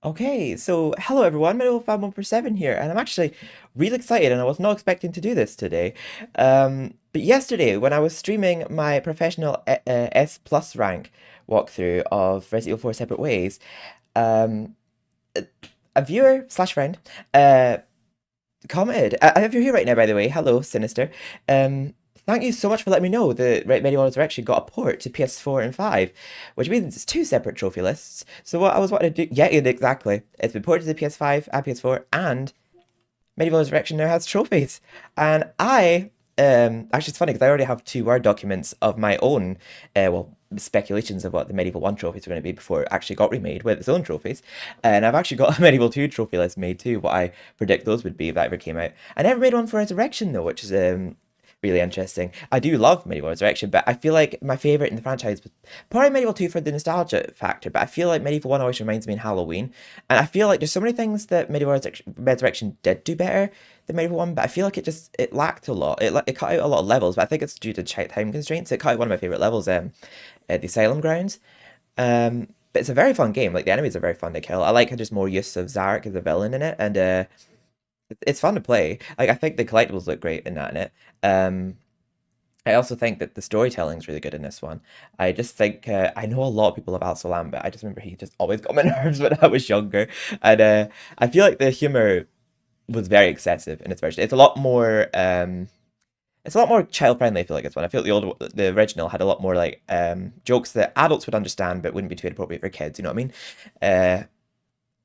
Okay, so hello everyone, MediEvil 517 here, and I'm actually really excited, and I was not expecting to do this today. But yesterday, when I was streaming my professional S plus rank walkthrough of Resident Evil 4 Separate Ways, um, a viewer slash friend commented. If you're here right now, by the way, hello, Sinister. Thank you so much for letting me know that MediEvil Resurrection got a port to PS4 and 5, which means it's two separate trophy lists. So what I was wanting to do, yeah, exactly. It's been ported to the PS5 and PS4, and MediEvil Resurrection now has trophies. And actually, it's funny because I already have two Word documents of my own, speculations of what the Medieval 1 trophies were going to be before it actually got remade with its own trophies. And I've actually got a Medieval 2 trophy list made too, what I predict those would be if that ever came out. I never made one for Resurrection though, which is really interesting. I do love Medieval Resurrection, but I feel like my favorite in the franchise was probably Medieval 2 for the nostalgia factor, but I feel like Medieval 1 always reminds me of Halloween. And I feel like there's so many things that Medieval Resurrection did do better than Medieval 1, but I feel like it lacked a lot. It cut out a lot of levels, but I think it's due to time constraints. It cut out one of my favorite levels, at the Asylum grounds. But it's a very fun game. Like the enemies are very fun to kill. I like just more use of Zarek as a villain in it, and it's fun to play. Like I think the collectibles look great in that in it. I also think that the storytelling is really good in this one. I just think I know a lot of people about Salam, but I just remember he just always got my nerves when I was younger, and I feel like the humor was very excessive in its version. It's a lot more child friendly. I feel like this one. I feel like the original had a lot more like jokes that adults would understand, but wouldn't be too appropriate for kids. You know what I mean? Uh,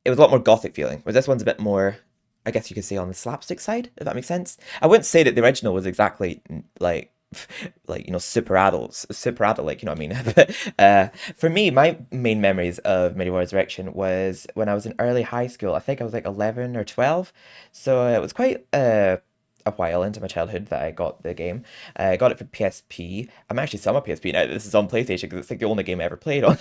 it was a lot more gothic feeling. Whereas this one's a bit more, I guess you could say, on the slapstick side, if that makes sense. I wouldn't say that the original was exactly like super adult, like, you know what I mean? But for me, my main memories of Medieval Resurrection was when I was in early high school. I think I was like 11 or 12, so it was quite a while into my childhood that I got the game. I got it for PSP. I'm actually still on my PSP now. This is on PlayStation because it's like the only game I ever played on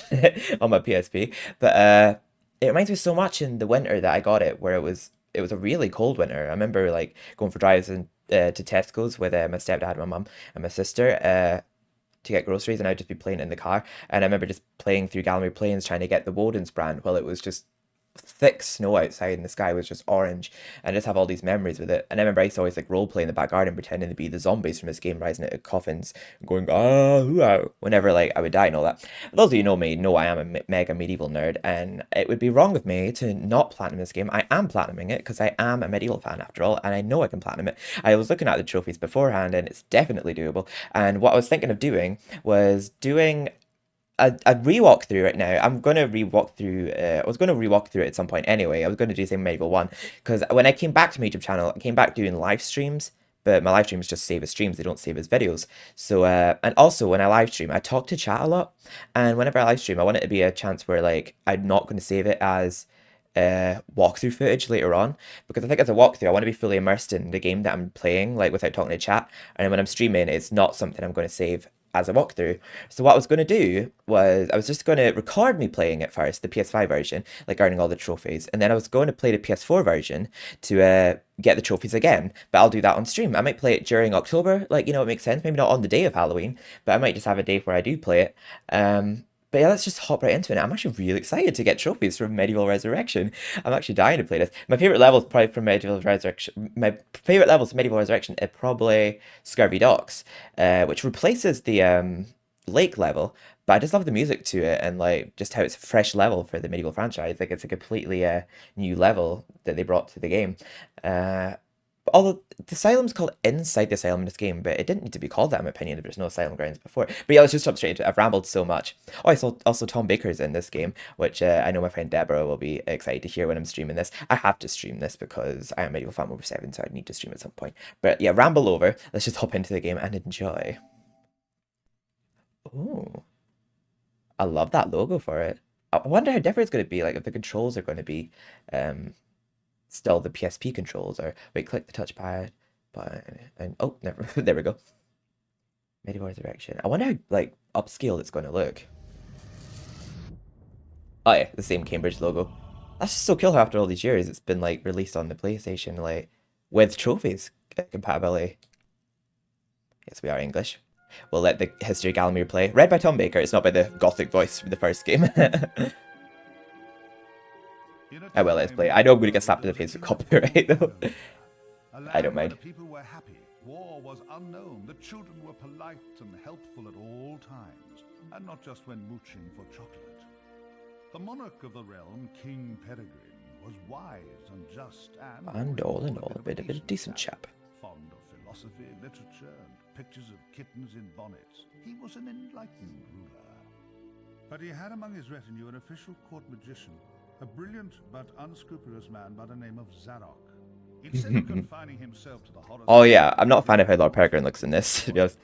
on my PSP. But it reminds me so much in the winter that I got it, where it was a really cold winter. I remember like going for drives to Tesco's with my stepdad, my mum, and my sister to get groceries, and I'd just be playing in the car. And I remember just playing through Gallery Plains trying to get the Woden's brand while it was just thick snow outside and the sky was just orange, and I just have all these memories with it. And I remember I used to always like role play in the back garden pretending to be the zombies from this game, rising out of coffins and going whenever like I would die and all that. Those of you who know me know I am a mega medieval nerd, and it would be wrong with me to not platinum this game. I am platinuming it because I am a medieval fan after all, and I know I can platinum it. I was looking at the trophies beforehand and it's definitely doable. And what I was thinking of doing was doing a re-walk through it now. I'm gonna re-walk through. I was gonna re-walk through it at some point anyway. I was gonna do the same Medieval one because when I came back to my YouTube channel, I came back doing live streams. But my live streams just save as streams; they don't save as videos. So, and also when I live stream, I talk to chat a lot. And whenever I live stream, I want it to be a chance where like I'm not going to save it as walkthrough footage later on, because I think as a walkthrough, I want to be fully immersed in the game that I'm playing, like without talking to chat. And when I'm streaming, it's not something I'm going to save as a walkthrough. So what I was going to do was I was just going to record me playing it first, the PS5 version, like earning all the trophies, and then I was going to play the PS4 version to get the trophies again. But I'll do that on stream. I might play it during October, like, you know, it makes sense. Maybe not on the day of Halloween, but I might just have a day where I do play it. But yeah, let's just hop right into it. I'm actually really excited to get trophies from Medieval Resurrection. I'm actually dying to play this. My favorite levels probably from Medieval Resurrection. My favorite levels from Medieval Resurrection are probably Scurvy Docks, which replaces the lake level. But I just love the music to it and like just how it's a fresh level for the Medieval franchise. Like it's a completely new level that they brought to the game. Uh, Although the asylum's called inside the asylum in this game, but it didn't need to be called that in my opinion if there's no asylum grounds before. But yeah, let's just jump straight into it. I've rambled so much. Oh, I saw also Tom Baker's in this game, which I know my friend Deborah will be excited to hear when I'm streaming this. I have to stream this because I am Medieval Fan over 7, so I need to stream at some point. But yeah, ramble over. Let's just hop into the game and enjoy. Oh, I love that logo for it. I wonder how different it's going to be, like if the controls are going to be um still the PSP controls, or wait, click the touchpad button and oh, never, there we go. Medieval Resurrection. I wonder how like upscale it's going to look. Oh yeah, the same Cambridge logo. That's just so cool how after all these years it's been like released on the PlayStation like with trophies compatibility. Yes, we are English. We'll let the History of Gallowmere play. Read by Tom Baker. It's not by the gothic voice from the first game. In a I will let's time play. I know I'm going to get when slapped in the there was face with a copyright though. a I don't land where mind. the people were happy, war was unknown, the children were polite and helpful at all times, and not just when mooching for chocolate. The monarch of the realm, King Peregrine, was wise and just And all in all, a of bit of a decent chap. fond of philosophy, literature, and pictures of kittens in bonnets. He was an enlightened ruler. But he had among his retinue an official court magician, a brilliant but unscrupulous man by the name of Zarok. Instead of confining himself to the horrors Oh yeah, I'm not a fan of how Lord Peregrine looks in this, to be honest.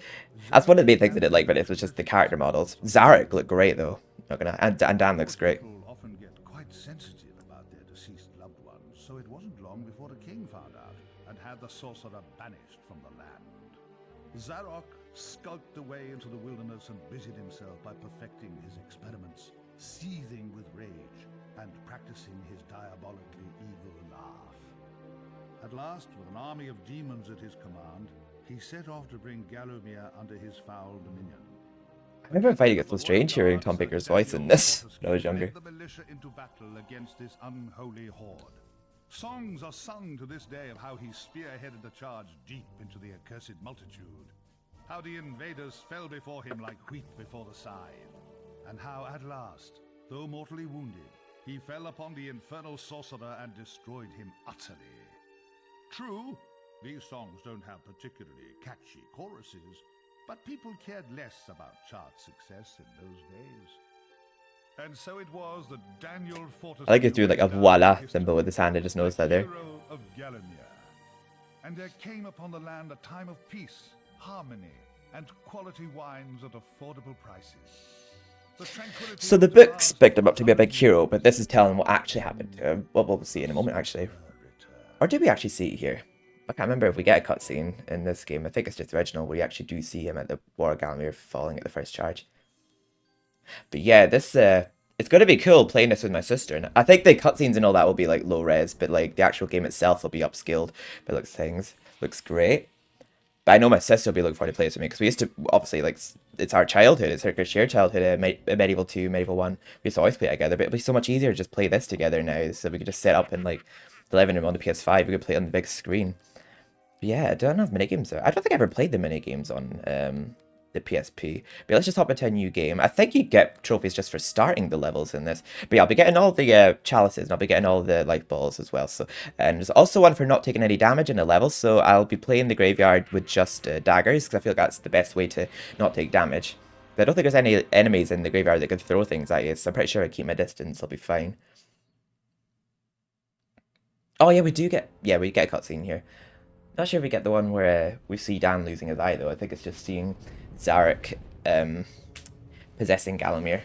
That's one of the main things I didn't like about it, was just the character models. Zarek looked great though. Not gonna, and Dan looks great. people often get quite sensitive about their deceased loved ones, so it wasn't long before the king found out and had the sorcerer banished from the land. Zarok skulked away into the wilderness and busied himself by perfecting his experiments, seething with rage and practicing his diabolically evil laugh. At last, with an army of demons at his command, he set off to bring Gallowmere under his foul dominion. I remember finding it so strange hearing Tom Baker's voice in this when I was younger. Led the militia into battle against this unholy horde. Songs are sung to this day of how he spearheaded the charge deep into the accursed multitude, how the invaders fell before him like wheat before the scythe, and how at last, though mortally wounded, he fell upon the infernal sorcerer and destroyed him utterly. True, these songs don't have particularly catchy choruses, but people cared less about chart success in those days. And so it was that Daniel Fortescue I like it through like a went down voila in symbol with his hand. I just noticed that there. hero of Gallowmere. And there came upon the land a time of peace, harmony, and quality wines at affordable prices. The tranquility So the of books vast picked him up to be a big hero, but this is telling what actually happened to him. What we'll see in a moment, actually. Or did we actually see it here? I can't remember if we get a cutscene in this game. I think it's just the original where you actually do see him at the War of Gallowmere falling at the first charge. But yeah, this it's gonna be cool playing this with my sister, and I think the cutscenes and all that will be like low res, but like the actual game itself will be upscaled. But looks things looks great. But I know my sister will be looking forward to play this with me because we used to obviously like it's our childhood, it's our shared childhood. Medieval 2, Medieval 1. We used to always play it together, but it'll be so much easier to just play this together now. So we could just set up in like the living room on the PS5. We could play it on the big screen. But yeah, I don't know if minigames are. I don't think I ever played the minigames on the PSP. But let's just hop into a new game. I think you get trophies just for starting the levels in this. But yeah, I'll be getting all the chalices and I'll be getting all the life balls as well. So, and there's also one for not taking any damage in the levels. So I'll be playing the graveyard with just daggers because I feel like that's the best way to not take damage. But I don't think there's any enemies in the graveyard that can throw things at you. So I'm pretty sure I keep my distance. I'll be fine. Oh yeah, we get a cutscene here. Not sure if we get the one where we see Dan losing his eye, though. I think it's just seeing Zarek possessing Gallowmere.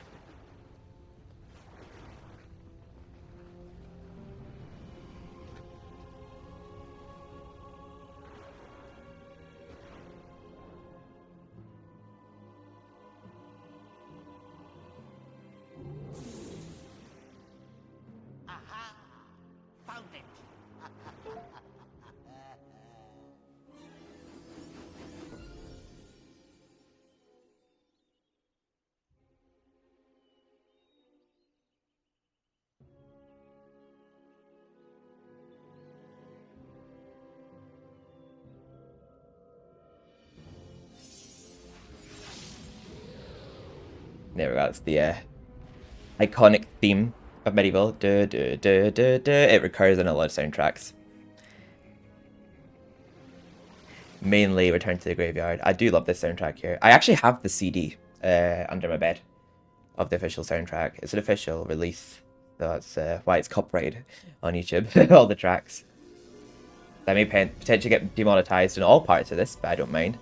Aha! Found it! There we go. It's the iconic theme of Medieval. Duh, duh, duh, duh, duh. It recurs in a lot of soundtracks. Mainly Return to the Graveyard. I do love this soundtrack here. I actually have the CD under my bed of the official soundtrack. It's an official release. So that's why it's copyrighted on YouTube. All the tracks. That may potentially get demonetized in all parts of this, but I don't mind.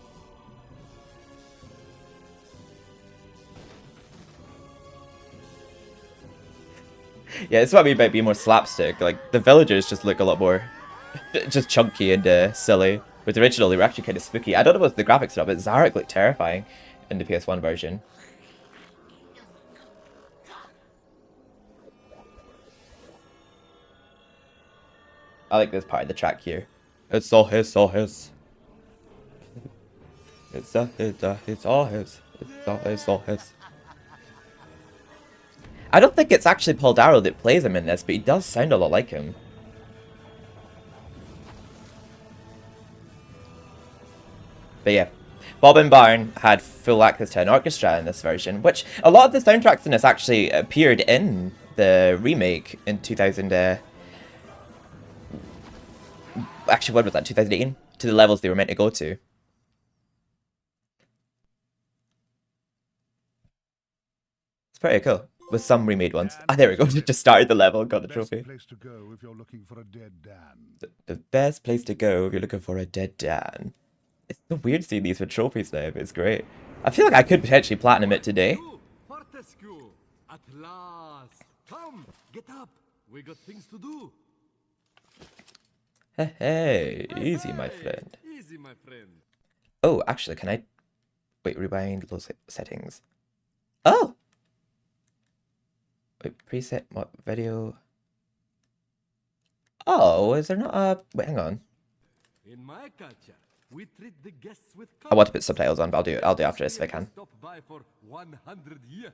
Yeah, it's what I mean by being more slapstick. Like, the villagers just look a lot more just chunky and silly. With the original, they were actually kind of spooky. I don't know what the graphics are, but Zarek looked terrifying in the PS1 version. I like this part of the track here. It's all his, all his. It's all his. It's all his. All his. I don't think it's actually Paul Darrow that plays him in this, but he does sound a lot like him. But yeah, Bob and Barn had full access to an orchestra in this version, which a lot of the soundtracks in this actually appeared in the remake in 2000. Actually, what was that? 2018? To the levels they were meant to go to. It's pretty cool. With some remade ones. Ah, there we go. Just started the level and got the trophy. Place to go if you're looking for a dead Dan. The best place to go if you're looking for a dead Dan. It's so weird seeing these with trophies now, but it's great. I feel like I could potentially platinum it today. At last. Come, get up. We got things to do. Hey, easy, my friend. Easy, my friend. Oh, actually, can I... Wait, rewind those settings. Oh! Wait, preset, what, video... Oh, is there not a... Wait, hang on. In my culture, we treat the guests with I want to put subtitles on, but I'll do after this if I can. Stop by for 100 years.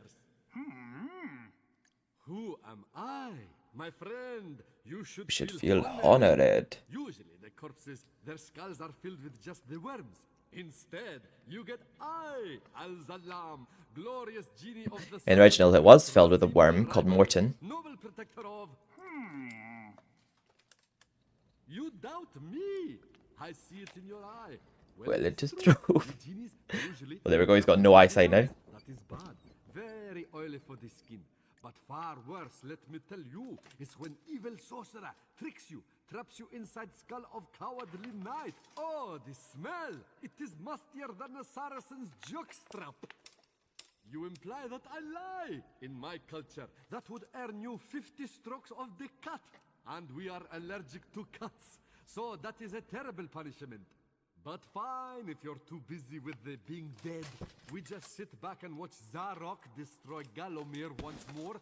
Who am I? My friend, you should feel honored. Usually the corpses, their skulls are filled with just the worms. Instead, you get I, Al-Zalam, glorious genie of the... In the original, it was filled with a worm called Morton. Noble protector of... You doubt me. I see it in your eye. Well, it is true. Well, Well, there we go, he's got no eyesight now. That is bad. Very oily for the skin. But far worse, let me tell you, is when evil sorcerer tricks you, traps you inside skull of cowardly knight. Oh, the smell! It is mustier than a Saracen's jockstrap. You imply that I lie. In my culture, that would earn you 50 strokes of the cut. And we are allergic to cuts. So that is a terrible punishment. But fine, if you're too busy with the being dead, we just sit back and watch Zarok destroy Galomir once more.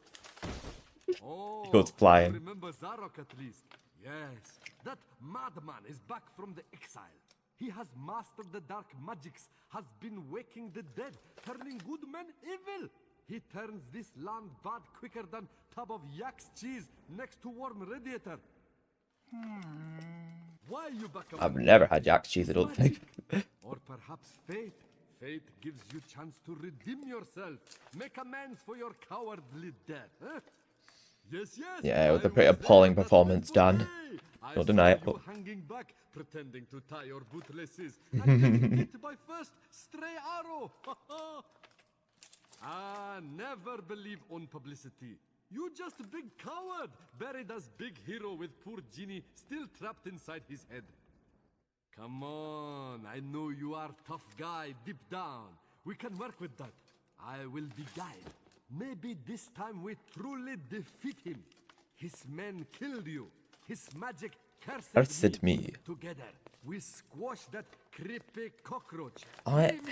Oh, He goes flying. you remember Zarok at least? Yes, that madman is back from the exile. He has mastered the dark magics, has been waking the dead, turning good men evil. He turns this land bad quicker than tub of yak's cheese next to warm radiator. Why you back up? I've never had Jack's cheese, I don't think. Or perhaps fate. Fate gives you chance to redeem yourself. Make amends for your cowardly death. Huh? Yes, yes. Yeah, it was a I pretty there appalling that performance fateful done. day. I Don't deny it, saw you but- hanging back, pretending to tie your bootlaces, and getting hit by first stray arrow. Ah, never believe on publicity. You just a big coward, buried as big hero with poor genie still trapped inside his head. Come on, I know you are tough guy deep down. We can work with that. I will be guide. Maybe this time we truly defeat him. His men killed you. His magic Cursed me. Together, we squash that creepy cockroach. I- Maybe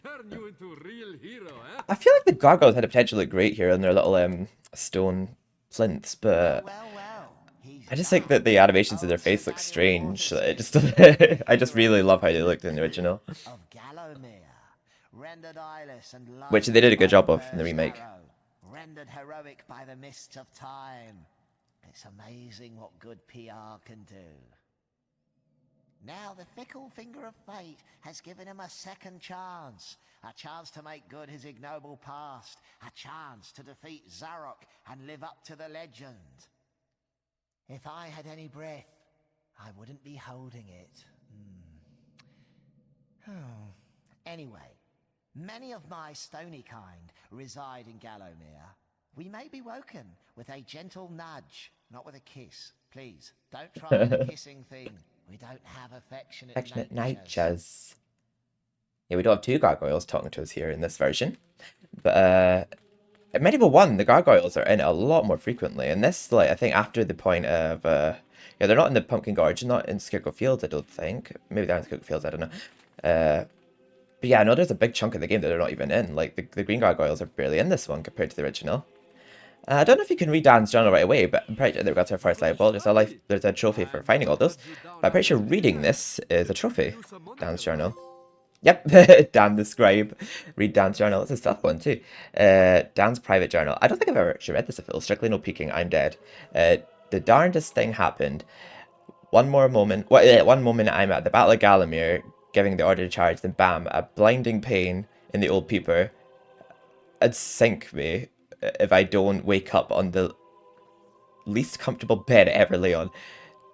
turn you into a real hero, eh? I feel like the gargoyles had a potential to look great here in their little stone plinths, but I just think that the animations of their face look strange. It just I just really love how they looked in the original, Of Gallowmere, rendered eyeless and which they did a good job of in the remake. rendered heroic by the mists of time. It's amazing what good PR can do. Now the fickle finger of fate has given him a second chance. A chance to make good his ignoble past. A chance to defeat Zarok and live up to the legend. If I had any breath, I wouldn't be holding it. Anyway, many of my stony kind reside in Gallowmere. We may be woken with a gentle nudge, not with a kiss. Please, don't try the kissing thing. We don't have affectionate natures. Yeah, we don't have two gargoyles talking to us here in this version. But in MediEvil 1, the gargoyles are in it a lot more frequently. And this, like, I think after the point of... yeah, they're not in the Pumpkin Gorge, not in Scarecrow Fields, I don't think. Maybe they're in Scarecrow Fields, I don't know. But yeah, I know there's a big chunk of the game that they're not even in. Like, the green gargoyles are barely in this one compared to the original. I don't know if you can read Dan's journal right away, but I'm pretty sure they've got our first life ball. There's a trophy for finding all those. But I'm pretty sure reading this is a trophy. Dan's journal. Yep, Dan the Scribe. Read Dan's journal. It's a tough one too. Dan's private journal. I don't think I've ever actually read this before. Strictly no peeking. I'm dead. The darndest thing happened. One more moment. One moment I'm at the Battle of Gallowmere, giving the order to charge. Then bam, a blinding pain in the old peeper. It'd sink me if I don't wake up on the least comfortable bed I ever lay on.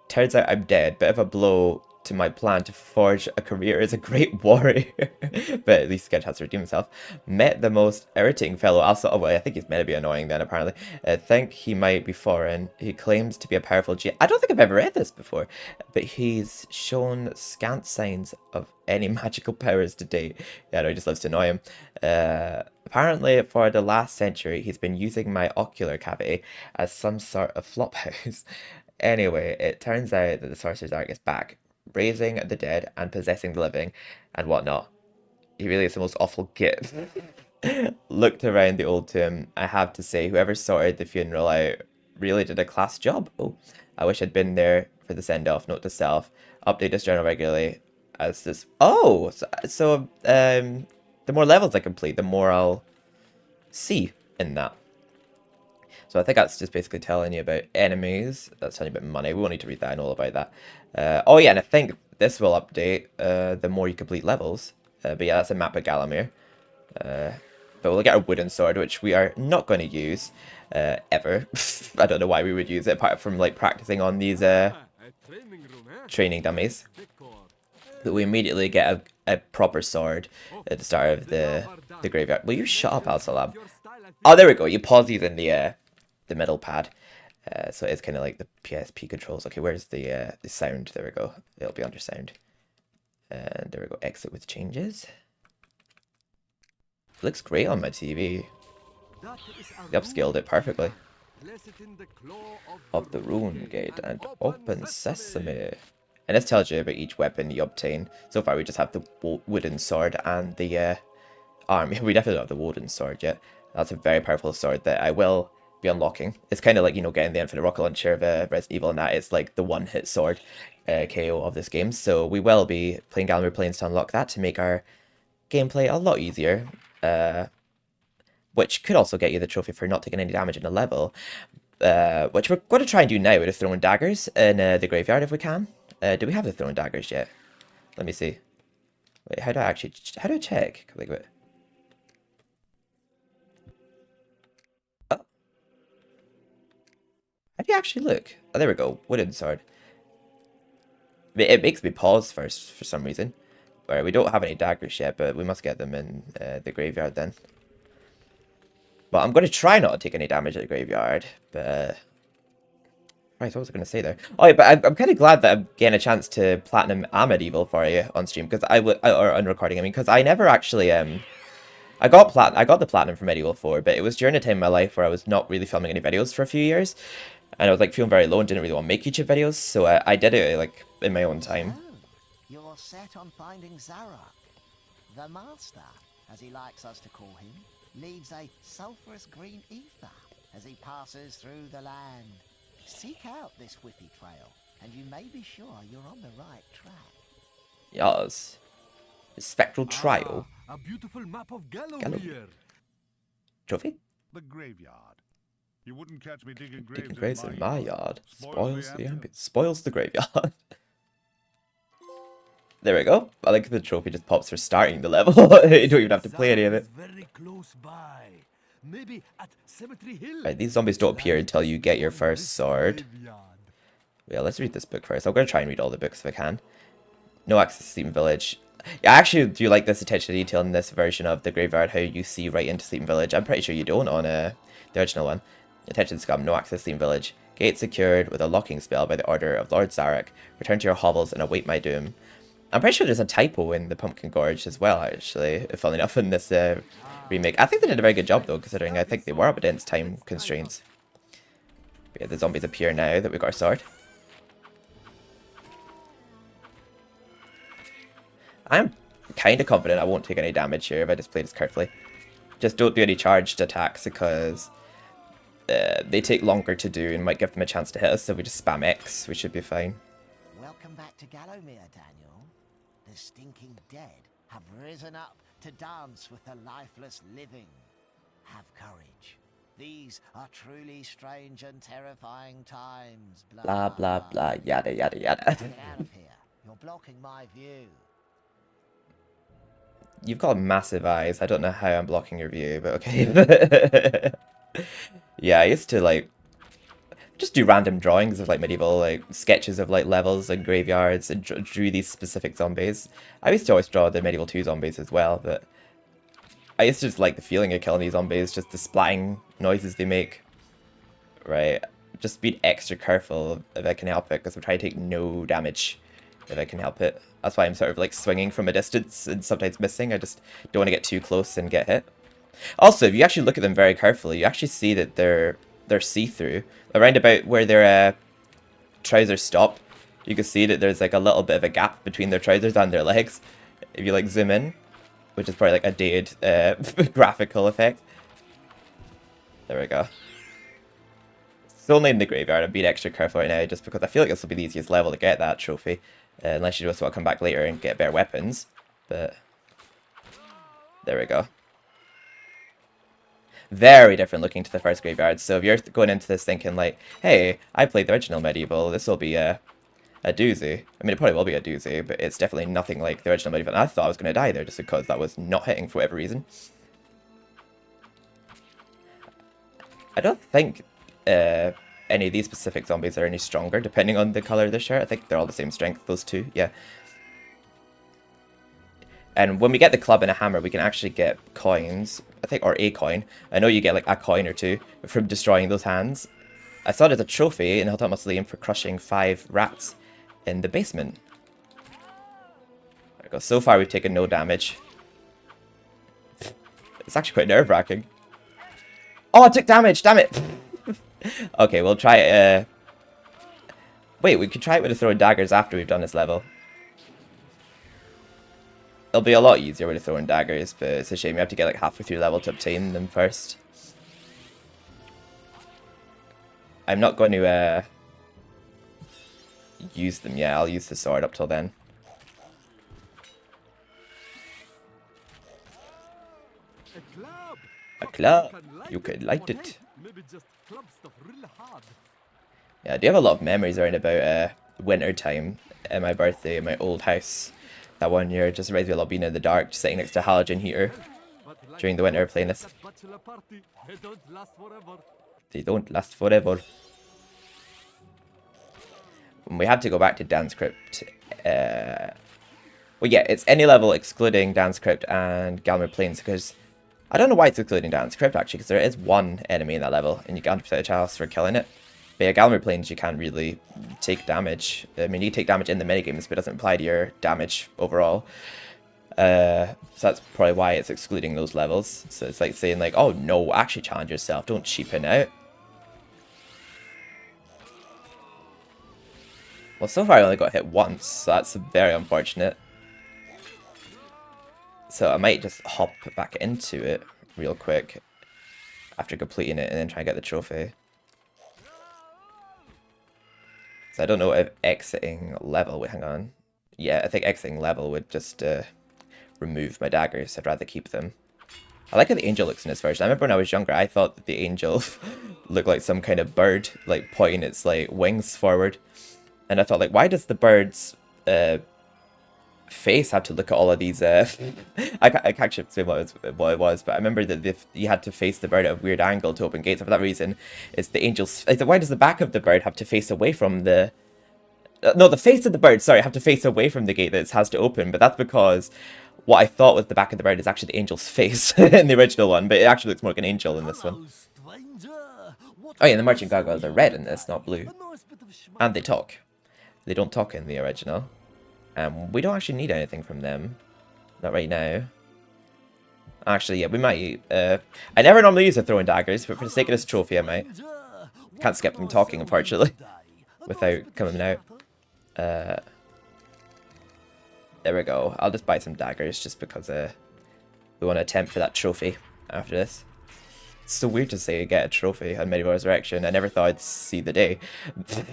Turns out I'm dead. Bit of a blow to my plan to forge a career as a great warrior. But at least Sketch has to redeem himself. Met the most irritating fellow. Also, oh well, I think he's meant to be annoying then, apparently. Think he might be foreign. He claims to be a powerful G. I don't think I've ever read this before. But he's shown scant signs of any magical powers to date. Yeah, no, he just loves to annoy him. Apparently, for the last century, he's been using my ocular cavity as some sort of flophouse. Anyway, it turns out that the Sorcerer's Ark is back, raising the dead and possessing the living and whatnot. He really is the most awful git. Looked around the old tomb. I have to say, whoever sorted the funeral out really did a class job. Oh, I wish I'd been there for the send-off. Note to self, update this journal regularly as this... Oh, so the more levels I complete, the more I'll see in that. So I think that's just basically telling you about enemies. That's telling you about money. We won't need to read that. I know all about that. Oh yeah, and I think this will update the more you complete levels. But yeah, that's a map of Gallowmere. But we'll get our wooden sword, which we are not going to use ever. I don't know why we would use it, apart from like practicing on these training dummies. But we immediately get a proper sword at the start of the graveyard. Will you shut up, Al-Salam? Oh, there we go. You pause these in the middle pad. So it's kind of like the PSP controls. Okay, where's the sound? There we go. It'll be under sound. And there we go. Exit with changes. Looks great on my TV. They upscaled it perfectly. Of the rune gate and open sesame. And this tells you about each weapon you obtain. So far we just have the wooden sword and the arm. We definitely don't have the wooden sword yet. That's a very powerful sword that I will be unlocking. It's kind of like, you know, getting the infinite rocket launcher of Resident Evil, and that it's like the one-hit sword KO of this game. So we will be playing Gallowmere Plains to unlock that to make our gameplay a lot easier. Which could also get you the trophy for not taking any damage in a level. Which we're going to try and do now with the throwing daggers in the graveyard if we can. Do we have the throwing daggers yet? Let me see. Wait, how do I check? Wait. Oh. How do you actually look? Oh, there we go. Wooden sword. It makes me pause first for some reason. Where we don't have any daggers yet, but we must get them in the graveyard then. Well, I'm going to try not to take any damage at the graveyard, but... Right, what was I going to say there? Oh, yeah, but I'm kind of glad that I'm getting a chance to platinum MediEvil for you on stream, because or on recording, I mean, because I never actually, I got the platinum for MediEvil 4, but it was during a time in my life where I was not really filming any videos for a few years, and I was, like, feeling very low and didn't really want to make YouTube videos, so I did it, like, in my own time. Oh, you're set on finding Zarok. The Master, as he likes us to call him, leaves a sulphurous green ether as he passes through the land. Seek out this whiffy trail, and you may be sure you're on the right track. Yes. The Spectral Trial. A beautiful map of Gallowmere. Trophy? The graveyard. You wouldn't catch me digging Digging graves graves in my yard. Spoils the ambience. ambience. Spoils the graveyard. There we go. I like the trophy just pops for starting the level. You don't even have to play any of it. Very close by. Maybe at Cemetery Hill. Right, these zombies don't appear until you get your first sword. Yeah, let's read this book first. I'm going to try and read all the books if I can. No access to Sleeping Village. Yeah, I actually do like this attention to detail in this version of the graveyard, how you see right into Sleeping Village. I'm pretty sure you don't on the original one. Attention Scum, no access to Sleeping Village. Gate secured with a locking spell by the order of Lord Zarek. Return to your hovels and await my doom. I'm pretty sure there's a typo in the Pumpkin Gorge as well, actually, funnily enough, in this remake. I think they did a very good job, though, considering I think they were up against time constraints. But yeah, the zombies appear now that we got our sword. I'm kind of confident I won't take any damage here if I just play this carefully. Just don't do any charged attacks, because they take longer to do and might give them a chance to hit us, so if we just spam X, we should be fine. Welcome back to Gallowmere, Daniel. The stinking dead have risen up to dance with the lifeless living. Have courage. These are truly strange and terrifying times. Blah, blah, blah, yada, yada, yada. Get out of here. You're blocking my view. You've got massive eyes. I don't know how I'm blocking your view, but okay. Yeah, I used to, like, just do random drawings of, like, medieval, like, sketches of, like, levels and graveyards and drew these specific zombies. I used to always draw the Medieval 2 zombies as well, but I used to just like the feeling of killing these zombies, just the splatting noises they make. Right, just be extra careful if I can help it, because I'm trying to take no damage if I can help it. That's why I'm sort of like swinging from a distance and sometimes missing. I just don't want to get too close and get hit. Also, if you actually look at them very carefully, you actually see that they're see-through. Around about where their trousers stop, you can see that there's like a little bit of a gap between their trousers and their legs. If you like zoom in, which is probably like a dated graphical effect. There we go. It's only in the graveyard. I'm being extra careful right now just because I feel like this will be the easiest level to get that trophy. Unless you just want to come back later and get better weapons. But there we go. Very different looking to the first graveyard. So if you're going into this thinking like, hey, I played the original Medieval, this will be a doozy. I mean, it probably will be a doozy, but it's definitely nothing like the original Medieval. And I thought I was going to die there just because that was not hitting for whatever reason. I don't think any of these specific zombies are any stronger, depending on the color of the shirt. I think they're all the same strength, those two, yeah. And when we get the club and a hammer, we can actually get coins, I think, or a coin. I know you get like a coin or two from destroying those hands. I saw it as a trophy in Hilltop Mausoleum for crushing 5 rats in the basement. There we go. So far, we've taken no damage. It's actually quite nerve-wracking. Oh, I took damage! Damn it! Okay, we'll try it. Wait, we could try it with the throwing daggers after we've done this level. It'll be a lot easier with the throwing daggers, but it's a shame you have to get like halfway through the level to obtain them first. I'm not going to use them yet. I'll use the sword up till then. A club. You can light it. Yeah, I do have a lot of memories around about winter time at my birthday in my old house. That one year just reminds me of being in the dark, just sitting next to a halogen heater during the winter playing this. They don't last forever. We have to go back to Dan's Crypt. Well, yeah, it's any level excluding Dan's Crypt and Galmer Plains, because I don't know why it's excluding Dan's Crypt actually, because there is one enemy in that level and you get 100% a chance for killing it. But yeah, Galmer Plains, you can't really take damage. I mean, you take damage in the minigames, but it doesn't apply to your damage overall. So that's probably why it's excluding those levels. So it's like saying like, oh no, actually challenge yourself, don't cheapen out. Well, so far I only got hit once, so that's very unfortunate. So I might just hop back into it real quick after completing it and then try and get the trophy. So I don't know if exiting level, wait, hang on. Yeah, I think exiting level would just remove my daggers. I'd rather keep them. I like how the angel looks in this version. I remember when I was younger, I thought that the angel looked like some kind of bird, like pointing its like wings forward. And I thought, like, why does the bird's face have to look at all of these? I can't actually explain what it was, but I remember that you had to face the bird at a weird angle to open gates. And for that reason, it's the angel's. Why does the back of the bird have to face away from the? No, the face of the bird, sorry, have to face away from the gate that it has to open. But that's because what I thought was the back of the bird is actually the angel's face in the original one, but it actually looks more like an angel in this one. Oh yeah, the merchant gargoyles are red in this, not blue. And they talk. They don't talk in the original. We don't actually need anything from them. Not right now. Actually, yeah, we might. I never normally use the throwing daggers, but for the sake of this trophy, I might. Can't skip them talking, unfortunately, without coming out. There we go. I'll just buy some daggers just because we want to attempt for that trophy after this. It's so weird to say get a trophy on Medieval Resurrection. I never thought I'd see the day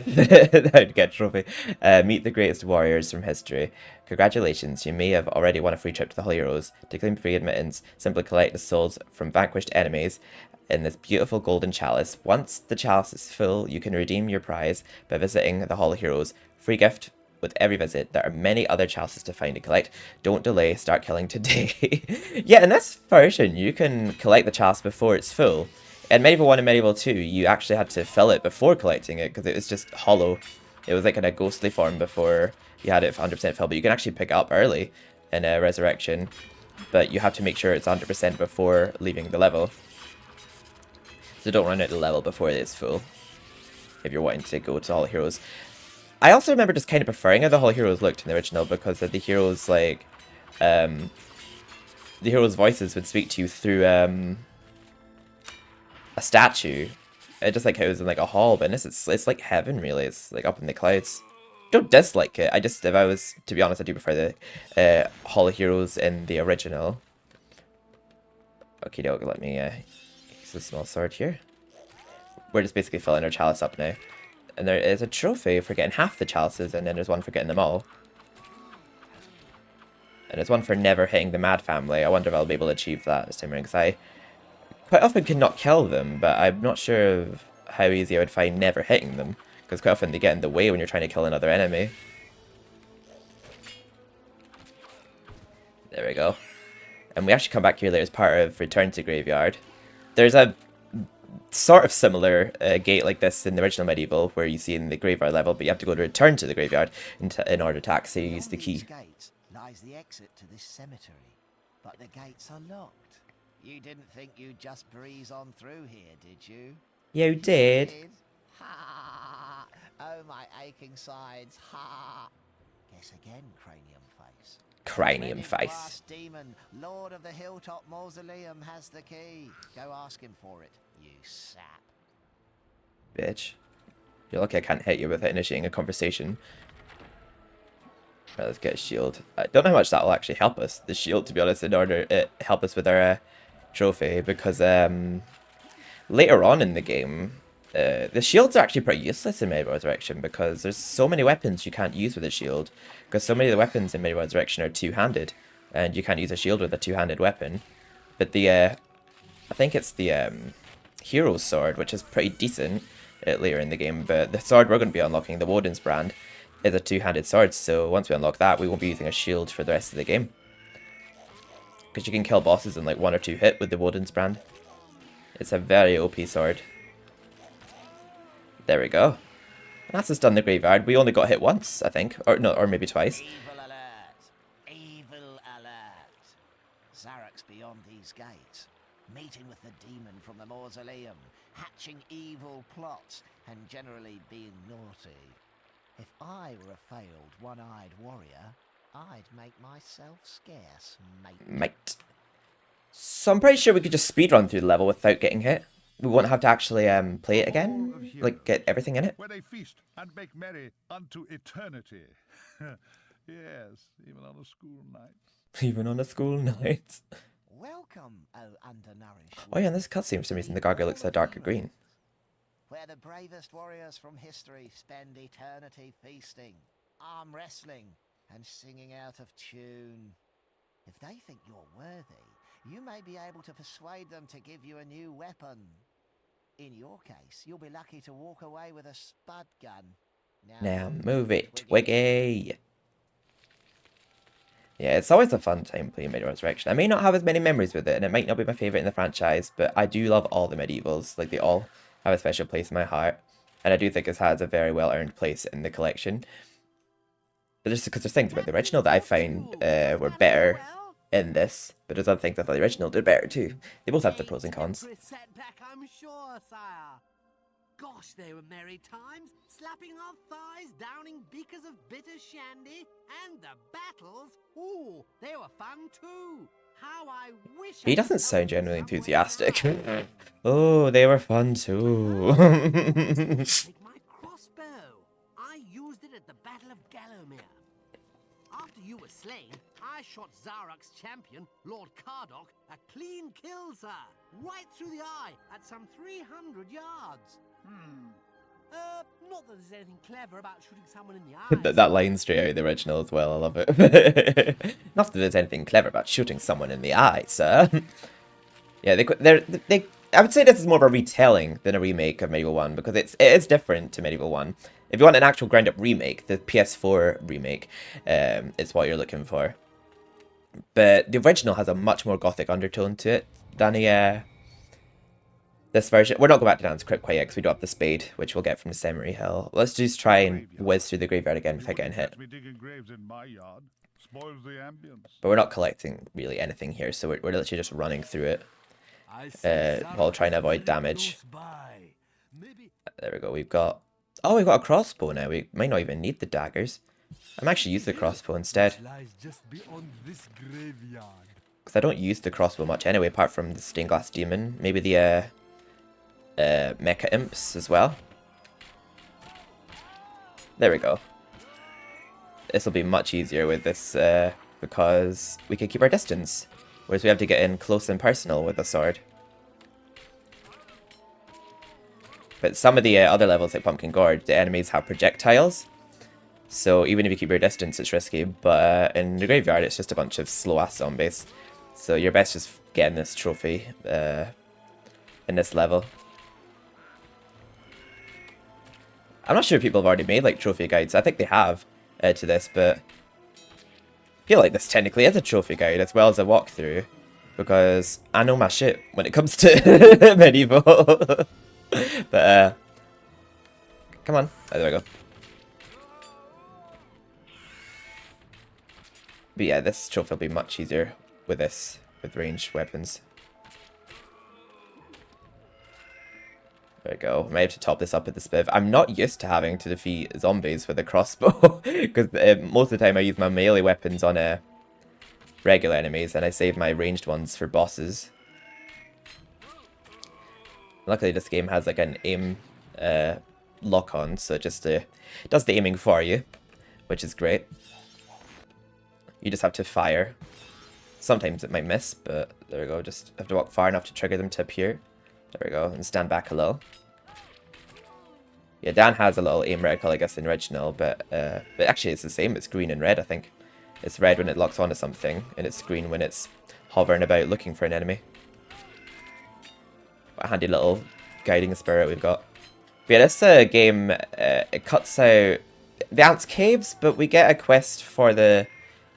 that I'd get a trophy. Meet the greatest warriors from history. Congratulations, you may have already won a free trip to the Holy Heroes. To claim free admittance, simply collect the souls from vanquished enemies in this beautiful golden chalice. Once the chalice is full, you can redeem your prize by visiting the Hall of Heroes. Free gift with every visit. There are many other chalices to find and collect. Don't delay, start killing today. Yeah, in this version, you can collect the chalice before it's full. In Medieval 1 and Medieval 2, you actually had to fill it before collecting it because it was just hollow. It was like in a ghostly form before you had it 100% filled, but you can actually pick it up early in a Resurrection, but you have to make sure it's 100% before leaving the level. So don't run out the level before it is full if you're wanting to go to All Heroes. I also remember just kind of preferring how the Hall Heroes looked in the original because of the heroes, like, the heroes' voices would speak to you through, a statue. Just like how it was in, like, a hall, but in this, it's like heaven, really. It's, like, up in the clouds. Don't dislike it. I just, if I was, to be honest, I do prefer the, Hall of Heroes in the original. Okay, let me, use a small sword here. We're just basically filling our chalice up now. And there is a trophy for getting half the chalices, and then there's one for getting them all. And there's one for never hitting the Mad Family. I wonder if I'll be able to achieve that this time around, because I quite often can not kill them, but I'm not sure of how easy I would find never hitting them, because quite often they get in the way when you're trying to kill another enemy. There we go. And we actually come back here later as part of Return to Graveyard. There's a sort of similar gate like this in the original Medieval, where you see in the graveyard level, but you have to go to return to the graveyard in order to actually use the key. Gates lies the exit to this cemetery, but the gates are locked. You didn't think you'd just breeze on through here, did you? You did. Ha! Oh, my aching sides. Ha! Guess again, cranium face. Cranium Dreaded face. brass demon, Lord of the Hilltop Mausoleum, has the key. Go ask him for it, you sap. Bitch. You're lucky I can't hit you without initiating a conversation. Right, let's get a shield. I don't know how much that will actually help us, the shield, to be honest, in order to help us with our trophy, because later on in the game, the shields are actually pretty useless in Medieval Resurrection, because there's so many weapons you can't use with a shield, because so many of the weapons in Medieval Resurrection are two-handed, and you can't use a shield with a two-handed weapon. But the, I think it's the Hero's Sword, which is pretty decent later in the game, but the sword we're going to be unlocking, the Woden's Brand, is a two-handed sword, so once we unlock that, we won't be using a shield for the rest of the game. Because you can kill bosses in like 1 or 2 hit with the Woden's Brand. It's a very OP sword. There we go. And that's us done the graveyard. We only got hit once, I think. Or no, or maybe twice. Evil alert! Evil alert! Zarek's beyond these gates, meeting with the demon from the mausoleum, hatching evil plots, and generally being naughty. If I were a failed one-eyed warrior, I'd make myself scarce, mate. So I'm pretty sure we could just speedrun through the level without getting hit. We won't have to actually play it again, like get everything in it. Where they feast and make merry unto eternity. Yes, even on a school night. Even on a school night. Welcome, oh undernourished. Oh yeah, in this cutscene for some reason the gargoyle looks a darker green. Where the bravest warriors from history spend eternity feasting, arm wrestling, and singing out of tune. If they think you're worthy, you may be able to persuade them to give you a new weapon. In your case, you'll be lucky to walk away with a spud gun. Now move it, Wakey! Yeah, it's always a fun time playing Medieval Resurrection. I may not have as many memories with it, and it might not be my favourite in the franchise, but I do love all the Medievals. Like, they all have a special place in my heart. And I do think it has a very well-earned place in the collection. But just because there's things about the original that I find were better in this, but there's other things I thought the original did better too. They both have their pros and cons. Setback, I'm sure, sire. Gosh, they were merry times, slapping our thighs, downing beakers of bitter shandy, and the battles. Ooh, they were fun too. How I wish He doesn't sound genuinely enthusiastic. Oh, they were fun too. Take my crossbow. I used it at the Battle of Gallowmere. After you were slain, I shot Zarok's champion, Lord Kardok, a clean kill, sir. Right through the eye at some 300 yards. Not that there's anything clever about shooting someone in the eye. That line straight out of the original as well. I love it. Not that there's anything clever about shooting someone in the eye, sir. Yeah, they. I would say this is more of a retelling than a remake of Medieval 1 because it is different to Medieval 1. If you want an actual ground-up remake, the PS4 remake is what you're looking for. But the original has a much more gothic undertone to it than this version. We're not going back to Dan's Crypt quite yet because we don't have the spade, which we'll get from the Cemetery Hill. Let's just try and whiz through the graveyard again without getting hit. But we're not collecting really anything here, so we're literally just running through it while trying to avoid damage. There we go. We've got a crossbow now. We might not even need the daggers. I might actually use the crossbow instead. Because I don't use the crossbow much anyway, apart from the stained glass demon. Maybe the mecha imps as well. There we go. This will be much easier with this because we can keep our distance. Whereas we have to get in close and personal with a sword. But some of the other levels, like Pumpkin Gorge, the enemies have projectiles. So even if you keep your distance, it's risky. But in the graveyard, it's just a bunch of slow-ass zombies. So you're best just getting this trophy in this level. I'm not sure if people have already made like trophy guides. I think they have to this, but I feel like this technically is a trophy guide as well as a walkthrough. Because I know my shit when it comes to Medieval. But, come on. Oh, there we go. But yeah, this trophy will be much easier with this, with ranged weapons. There we go. I might have to top this up with the spiv. I'm not used to having to defeat zombies with a crossbow. Because most of the time I use my melee weapons on regular enemies, and I save my ranged ones for bosses. Luckily, this game has like an aim lock-on, so it just does the aiming for you, which is great. You just have to fire. Sometimes it might miss, but there we go. Just have to walk far enough to trigger them to appear. There we go, and stand back a little. Yeah, Dan has a little aim reticle, I guess, in original, but actually it's the same. It's green and red, I think. It's red when it locks onto something, and it's green when it's hovering about looking for an enemy. What a handy little guiding spirit we've got. But yeah, this game, it cuts out the Ants Caves, but we get a quest for the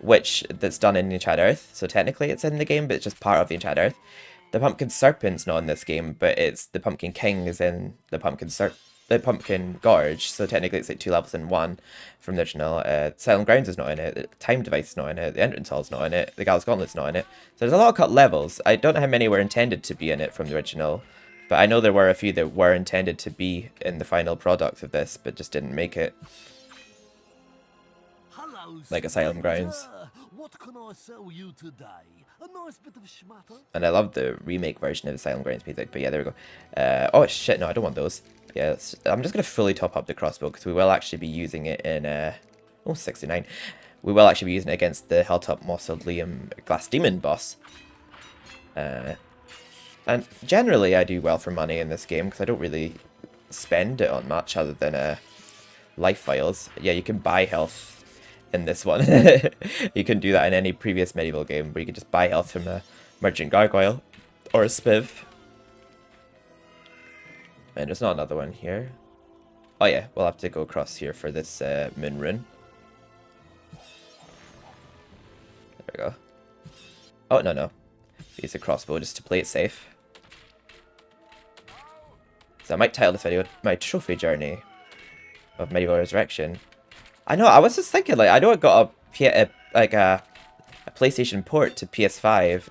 witch that's done in the Enchanted Earth. So technically it's in the game, but it's just part of the Enchanted Earth. The Pumpkin Serpent's not in this game, but it's the Pumpkin King is in the Pumpkin Gorge, so technically it's like 2 levels in 1 from the original. Silent Grounds is not in it, the Time Device is not in it, the Entrance Hall's not in it, the Gal's Gauntlet's not in it. So there's a lot of cut levels. I don't know how many were intended to be in it from the original, but I know there were a few that were intended to be in the final product of this, but just didn't make it. Hello, Like Asylum Grounds. What can I sell you today? A nice bit of schmatter? And I love the remake version of Asylum Grounds music, but yeah, there we go. Oh shit, no, I don't want those. Yeah, I'm just going to fully top up the crossbow, because we will actually be using it in, 69. We will actually be using it against the Helltop Mausoleum Glass Demon boss. And generally I do well for money in this game, because I don't really spend it on much other than life files. Yeah, you can buy health in this one. You can do that in any previous medieval game, where you can just buy health from a merchant gargoyle or a spiv. And there's not another one here. Oh yeah, we'll have to go across here for this moon rune. There we go. Oh, no. Use a crossbow just to play it safe. So I might title this video my trophy journey of Medieval Resurrection. I know, I was just thinking, like, I know I got a PlayStation port to PS5,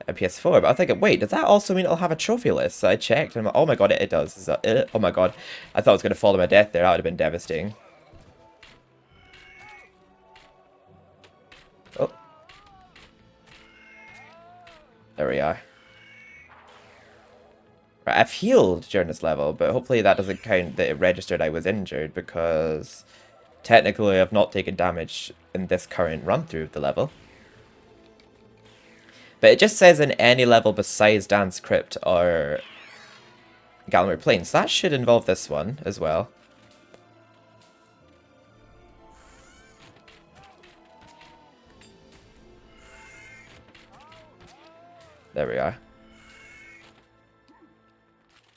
a PS4, but I was thinking, wait, does that also mean it'll have a trophy list? So I checked, and I'm like, oh my god, it does. Oh my god, I thought I was going to fall to my death there. That would have been devastating. Oh. There we are. Right, I've healed during this level, but hopefully that doesn't count that it registered I was injured, because technically I've not taken damage in this current run through of the level. But it just says in any level besides Dance Crypt or Gallimard Plains. So that should involve this one as well. There we are.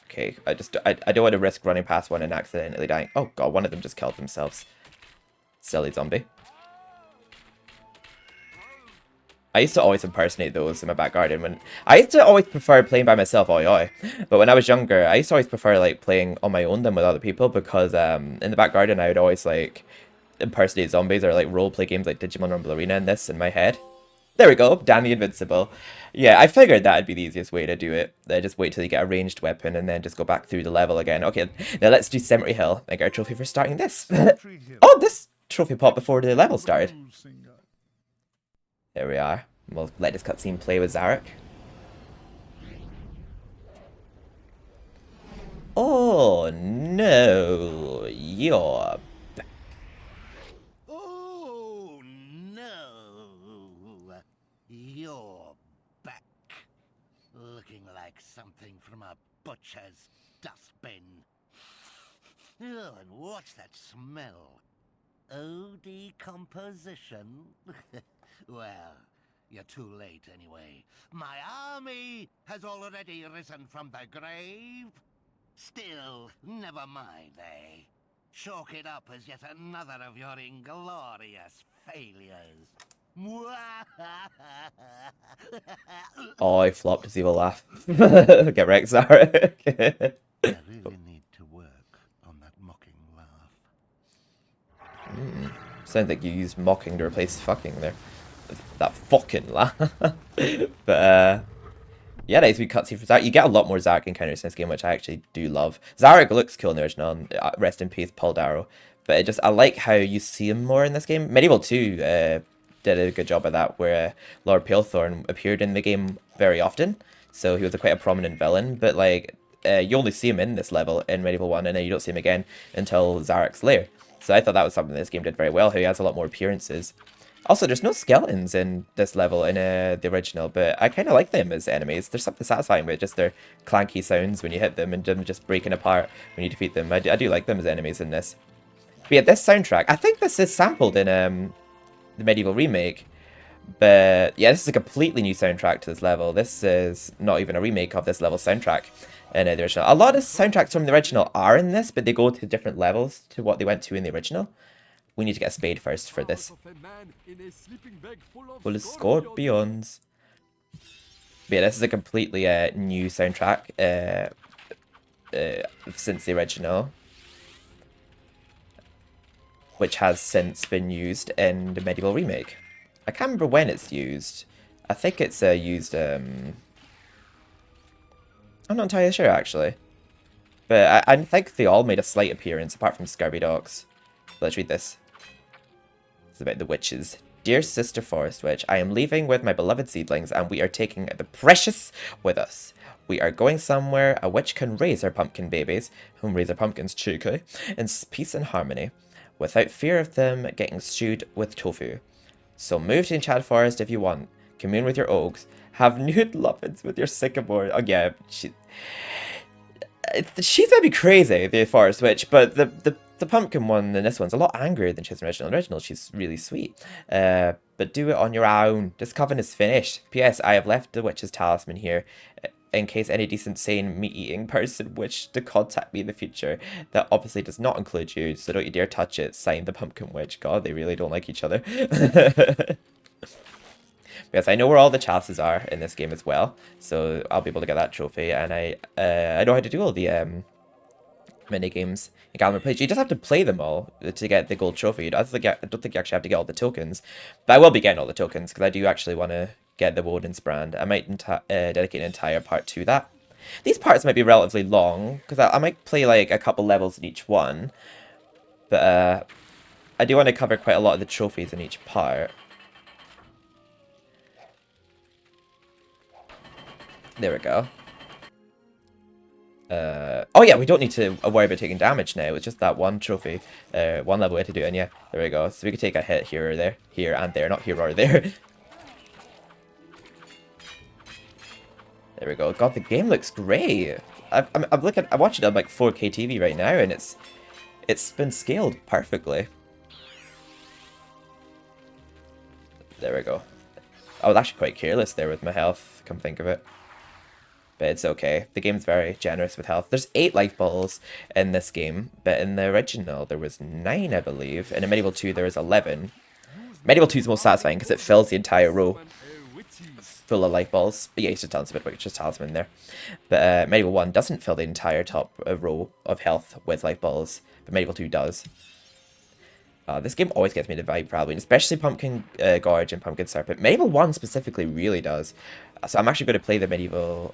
Okay, I don't want to risk running past one and accidentally dying. Oh god, one of them just killed themselves. Silly zombie. I used to always impersonate those in my back garden. I used to always prefer playing by myself, oi oi. But when I was younger, I used to always prefer like playing on my own than with other people, because in the back garden I would always like impersonate zombies or like roleplay games like Digimon Rumble Arena and this in my head. There we go, Danny Invincible. Yeah, I figured that'd be the easiest way to do it. Just wait till you get a ranged weapon and then just go back through the level again. Okay, now let's do Cemetery Hill. I get a trophy for starting this. Oh, this trophy popped before the level started. There we are. We'll let this cutscene play with Zarek. Oh no, you're back. Oh, no. You're back. Looking like something from a butcher's dustbin. Oh, and what's that smell? Oh, decomposition? Well, you're too late anyway. My army has already risen from the grave. Still, never mind, eh? Chalk it up as yet another of your inglorious failures. Oh, I flopped his evil laugh. Get wrecked, Zarek. I really need to work on that mocking laugh. Sounds like you used mocking to replace fucking there. That fucking laugh. But, yeah, nice wee cutscene for Zarek. You get a lot more Zarek encounters in this game, which I actually do love. Zarek looks cool in the original, and rest in peace, Paul Darrow. But I like how you see him more in this game. MediEvil 2 did a good job of that, where Lord Palethorn appeared in the game very often. So he was quite a prominent villain, but like, you only see him in this level in MediEvil 1, and then you don't see him again until Zarek's lair. So I thought that was something this game did very well, how he has a lot more appearances. Also, there's no skeletons in this level in the original, but I kind of like them as enemies. There's something satisfying with just their clanky sounds when you hit them and them just breaking apart when you defeat them. I do like them as enemies in this. But yeah, this soundtrack, I think this is sampled in the MediEvil remake. But yeah, this is a completely new soundtrack to this level. This is not even a remake of this level's soundtrack in the original. A lot of soundtracks from the original are in this, but they go to different levels to what they went to in the original. We need to get a spade first for this. Full of scorpions. But yeah, this is a completely new soundtrack since the original, which has since been used in the MediEvil remake. I can't remember when it's used. I think it's used... I'm not entirely sure, actually. But I think they all made a slight appearance, apart from Scurvy Dogs. Let's read this. It's about the witches. Dear Sister Forest Witch, I am leaving with my beloved seedlings, and we are taking the precious with us. We are going somewhere a witch can raise her pumpkin babies, whom raise her pumpkins cheeky, in peace and harmony, without fear of them getting stewed with tofu. So move to Enchanted Forest if you want, commune with your oaks, have nude lovins with your sycamore. Oh yeah, she's gonna be crazy, the Forest Witch, but the pumpkin one in this one's a lot angrier than she's in the original. In the original, she's really sweet. But do it on your own. This coven is finished. P.S. I have left the witch's talisman here, in case any decent, sane, meat-eating person wished to contact me in the future. That obviously does not include you, so don't you dare touch it. Signed, the Pumpkin Witch. God, they really don't like each other. Yes, I know where all the chalices are in this game as well, so I'll be able to get that trophy, and I know how to do all the mini games in Gallimard Plains. You just have to play them all to get the gold trophy. I don't think you actually have to get all the tokens, but I will be getting all the tokens because I do actually want to get the Woden's brand. I might dedicate an entire part to that. These parts might be relatively long because I might play like a couple levels in each one, but I do want to cover quite a lot of the trophies in each part. There we go. Oh yeah, we don't need to worry about taking damage now. It's just that one trophy, one level we had to do, and yeah, there we go. So we could take a hit here or there, here and there, not here or there. There we go. God, the game looks great. I'm looking. I'm watching it on like 4K TV right now, and it's been scaled perfectly. There we go. I was actually quite careless there with my health, come think of it. But it's okay. The game's very generous with health. There's 8 life balls in this game, but in the original there was 9, I believe. And in MediEvil 2 there was 11. MediEvil 2 is the most satisfying because it fills the entire row full of life balls. But yeah, he's just telling us a bit about just talisman there. But MediEvil 1 doesn't fill the entire top row of health with life balls, but MediEvil 2 does. This game always gets me to vibe for Halloween, especially Pumpkin Gorge and Pumpkin Serpent. MediEvil 1 specifically really does. So I'm actually going to play the MediEvil,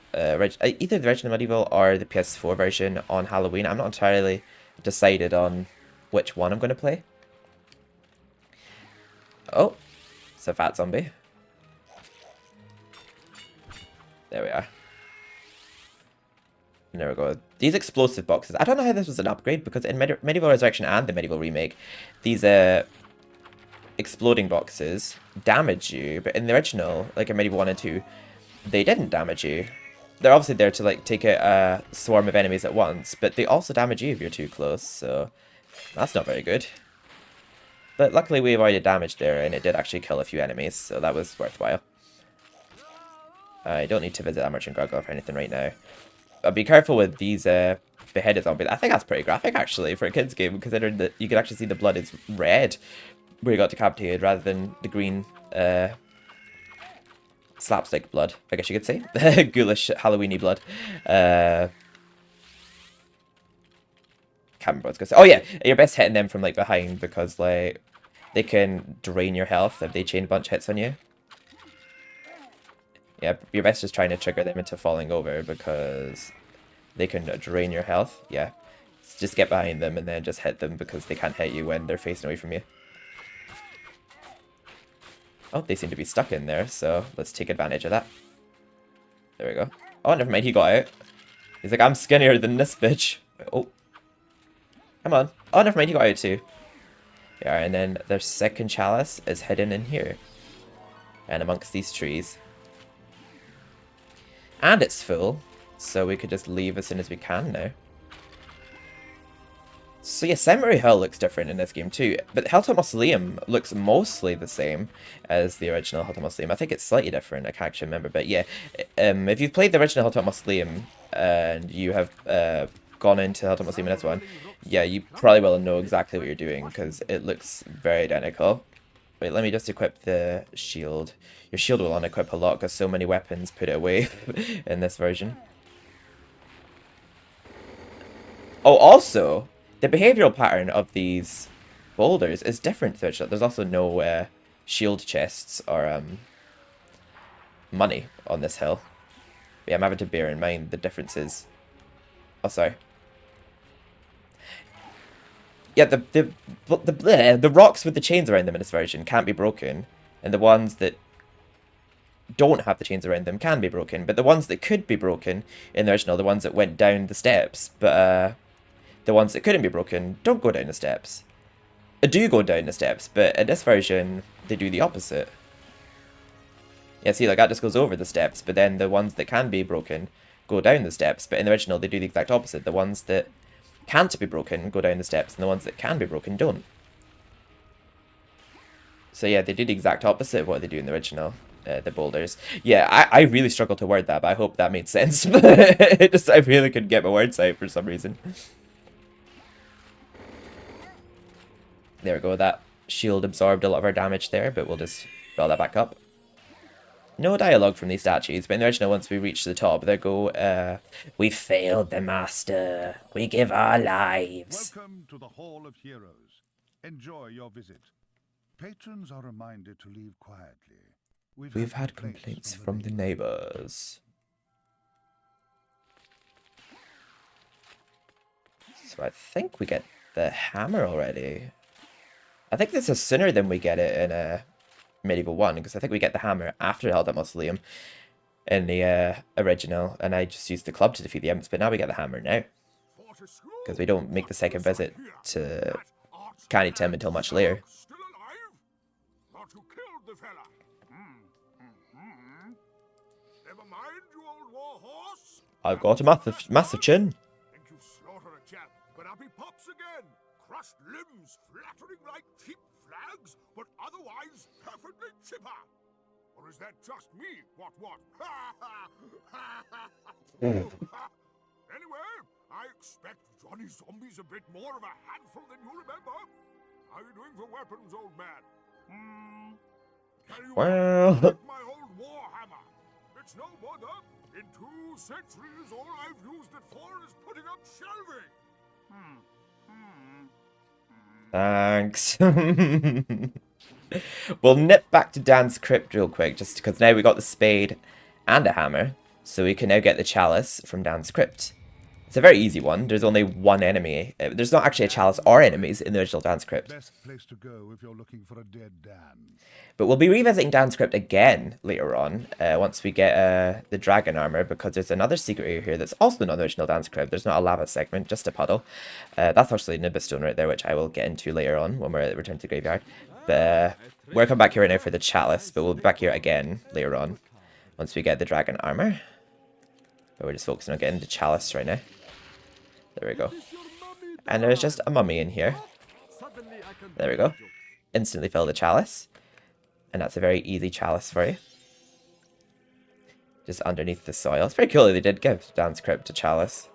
either the original MediEvil or the PS4 version on Halloween. I'm not entirely decided on which one I'm going to play. Oh, it's a fat zombie. There we are. And there we go. These explosive boxes. I don't know how this was an upgrade, because in MediEvil Resurrection and the MediEvil Remake, these exploding boxes damage you, but in the original, like in MediEvil 1 and 2, they didn't damage you. They're obviously there to like take out a swarm of enemies at once, but they also damage you if you're too close, so that's not very good. But luckily we avoided damage there, and it did actually kill a few enemies, so that was worthwhile. I don't need to visit that merchant gargoyle or anything right now. Be careful with these beheaded zombies. I think that's pretty graphic actually for a kids game, considering that you can actually see the blood is red where you got decapitated rather than the green slapstick blood, I guess you could say. Ghoulish Halloweeny blood. Can't remember what I was gonna say. Oh yeah, you're best hitting them from like behind, because like they can drain your health if they chain a bunch of hits on you. Yeah, you're best just trying to trigger them into falling over, because they can drain your health. Yeah, just get behind them and then just hit them, because they can't hit you when they're facing away from you. Oh, they seem to be stuck in there, so let's take advantage of that. There we go. Oh, never mind, he got out. He's like, I'm skinnier than this bitch. Oh. Come on. Oh, never mind, he got out too. Yeah, and then their second chalice is hidden in here. And amongst these trees. And it's full, so we could just leave as soon as we can now. So yeah, Cemetery Hill looks different in this game too, but Hilltop Mausoleum looks mostly the same as the original Hilltop Mausoleum. I think it's slightly different, I can't actually remember, but yeah. If you've played the original Hilltop Mausoleum and you have gone into Hilltop Mausoleum in this one, yeah, you probably will know exactly what you're doing, because it looks very identical. Wait, let me just equip the shield. Your shield will unequip a lot, because so many weapons put it away in this version. Oh, also, the behavioral pattern of these boulders is different. There's also no shield chests or money on this hill. But yeah, I'm having to bear in mind the differences. Oh, sorry. Yeah, the rocks with the chains around them in this version can't be broken, and the ones that don't have the chains around them can be broken, but the ones that could be broken in the original, the ones that went down the steps, but the ones that couldn't be broken don't go down the steps. Do go down the steps, but in this version, they do the opposite. Yeah, see, like that just goes over the steps, but then the ones that can be broken go down the steps, but in the original, they do the exact opposite. The ones that can't be broken go down the steps, and the ones that can be broken don't. So yeah, they do the exact opposite of what they do in the original. The boulders. Yeah, I really struggled to word that, but I hope that made sense. I really couldn't get my words out for some reason. There we go, that shield absorbed a lot of our damage there, but we'll just roll that back up. No dialogue from these statues, but in the original, once we reach the top, they go, we failed the master. We give our lives. Welcome to the Hall of Heroes. Enjoy your visit. Patrons are reminded to leave quietly. We've had complaints from the neighbors. So I think we get the hammer already. I think this is sooner than we get it in MediEvil 1, because I think we get the hammer after Hilltop Mausoleum. in the original, and I just used the club to defeat the imps, but now we get the hammer now. Because we don't make the second visit to Candy Tim until much later. Still alive? Thought you killed the fella. Never mind, you old war horse. I've got a massive chin. Think you slaughter a chap, but up he pops again. Crushed limbs, flattering like cheap flags, but otherwise perfectly chipper. Or is that just me? What? Anyway, I expect Johnny Zombie's a bit more of a handful than you remember. How are you doing for weapons, old man? Tell you what, Well, take my old war hammer. It's no bother. In 2 centuries, all I've used it for is putting up shelving. thanks. We'll nip back to Dan's crypt real quick, just because now we got the spade and a hammer, so we can now get the chalice from Dan's crypt. It's a very easy one. There's only one enemy. There's not actually a chalice or enemies in the original Dan's crypt. Best place to go if you're looking for a dead Dan. But we'll be revisiting Dan's crypt again later on, once we get the dragon armor, because there's another secret area here that's also not the original Dan's crypt. There's not a lava segment, just a puddle. That's actually Nimbus stone right there, which I will get into later on when we're returned to the graveyard. But we're coming back here right now for the chalice, but we'll be back here again later on, once we get the dragon armor. But we're just focusing on getting the chalice right now. There we go. And there's just a mummy in here. There we go. Instantly fill the chalice. And that's a very easy chalice for you. Just underneath the soil. It's pretty cool that they did give Dan's crypt a chalice.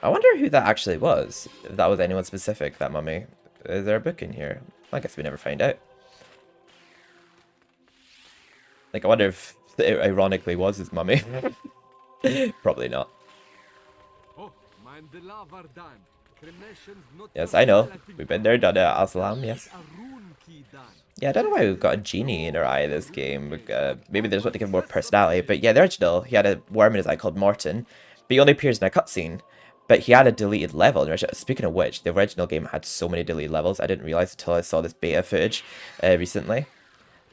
I wonder who that actually was. If that was anyone specific, that mummy. Is there a book in here? I guess we never find out. Like, I wonder if it ironically was his mummy. Probably not. Yes, I know. We've been there, done it, Aslam, yes. Yeah, I don't know why we've got a genie in our eye this game. Maybe there's what to give more personality. But yeah, the original, he had a worm in his eye called Morton. But he only appears in a cutscene. But he had a deleted level. Speaking of which, the original game had so many deleted levels. I didn't realize until I saw this beta footage recently.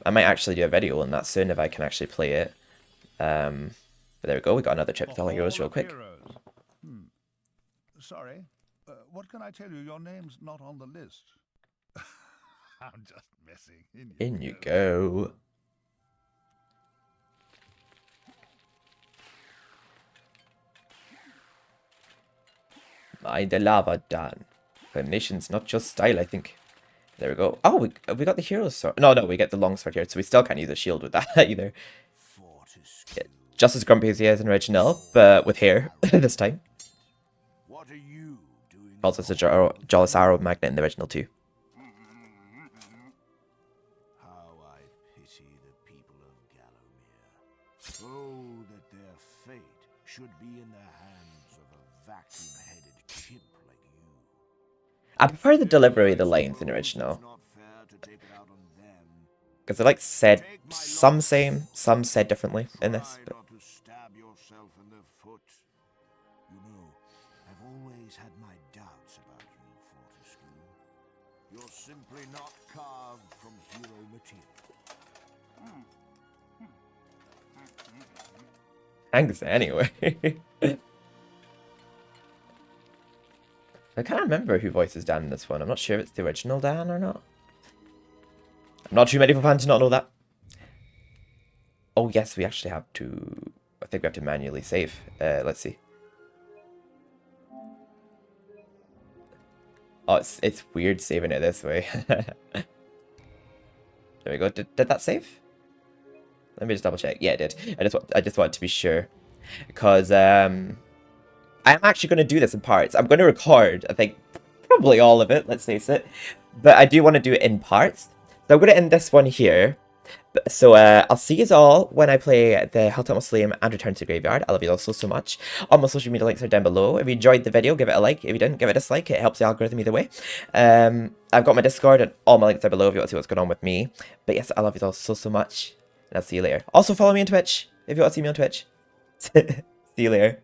I might actually do a video on that soon if I can actually play it. But there we go. We got another trip to all heroes real quick. Sorry. What can I tell you? Your name's not on the list. I'm just messing. In you go. Mind the lava, Dan. Nation's not just style, I think. There we go. Oh, we got the hero sword. No, we get the long sword here, so we still can't use a shield with that either. Yeah, just as grumpy as he is in original, but with hair this time. What are you doing? Also, it's a Jollis Arrow magnet in the original too. How I pity the people of Gallowmere. Oh, that their fate should be in the hands of a vacuum-headed chimp like you. I prefer the delivery of the lines in the original. Not fair to take it out on them. Because they like said some same, some said differently in this. Try But not to stab yourself in the foot. You know, I've always had my doubts about you, Fortescue. You're simply not carved from hero material. thanks anyway. I can't remember who voices Dan in this one. I'm not sure if it's the original Dan or not. I'm not too many fan to not know that. Oh yes, we actually have to... I think we have to manually save. Let's see. Oh, it's weird saving it this way. There we go. Did that save? Let me just double check. Yeah, it did. I just wanted to be sure. Because I'm actually going to do this in parts. I'm going to record, I think, probably all of it, let's face it. But I do want to do it in parts. So I'm going to end this one here. So I'll see you all when I play the Helltop Mausoleum and Return to the Graveyard. I love you all so much. All my social media links are down below. If you enjoyed the video, give it a like. If you didn't, give it a dislike. It helps the algorithm either way. I've got my Discord and all my links are below if you want to see what's going on with me. But yes, I love you all so much. And I'll see you later. Also follow me on Twitch if you want to see me on Twitch. See you later.